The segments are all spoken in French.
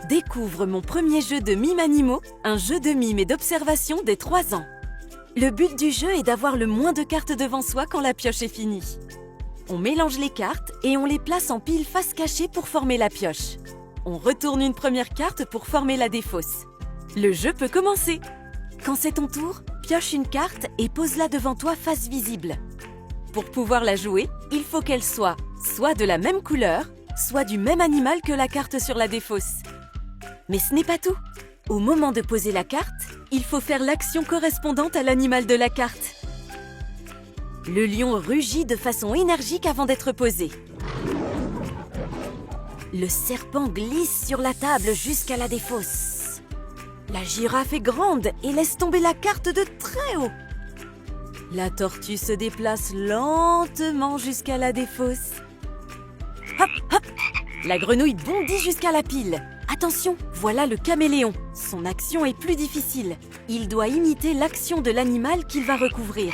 Découvre mon premier jeu de mime animaux, un jeu de mime et d'observation dès 3 ans. Le but du jeu est d'avoir le moins de cartes devant soi quand la pioche est finie. On mélange les cartes et on les place en pile face cachée pour former la pioche. On retourne une première carte pour former la défausse. Le jeu peut commencer. Quand c'est ton tour, pioche une carte et pose-la devant toi face visible. Pour pouvoir la jouer, il faut qu'elle soit de la même couleur, soit du même animal que la carte sur la défausse. Mais ce n'est pas tout. Au moment de poser la carte, il faut faire l'action correspondante à l'animal de la carte. Le lion rugit de façon énergique avant d'être posé. Le serpent glisse sur la table jusqu'à la défausse. La girafe est grande et laisse tomber la carte de très haut. La tortue se déplace lentement jusqu'à la défausse. Hop, hop! La grenouille bondit jusqu'à la pile. Attention, voilà le caméléon. Son action est plus difficile. Il doit imiter l'action de l'animal qu'il va recouvrir.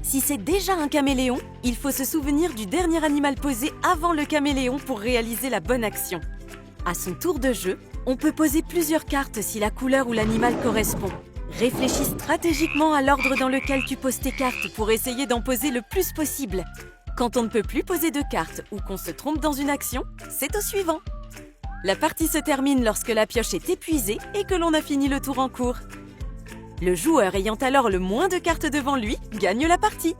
Si c'est déjà un caméléon, il faut se souvenir du dernier animal posé avant le caméléon pour réaliser la bonne action. À son tour de jeu, on peut poser plusieurs cartes si la couleur ou l'animal correspond. Réfléchis stratégiquement à l'ordre dans lequel tu poses tes cartes pour essayer d'en poser le plus possible. Quand on ne peut plus poser de cartes ou qu'on se trompe dans une action, c'est au suivant. La partie se termine lorsque la pioche est épuisée et que l'on a fini le tour en cours. Le joueur ayant alors le moins de cartes devant lui gagne la partie.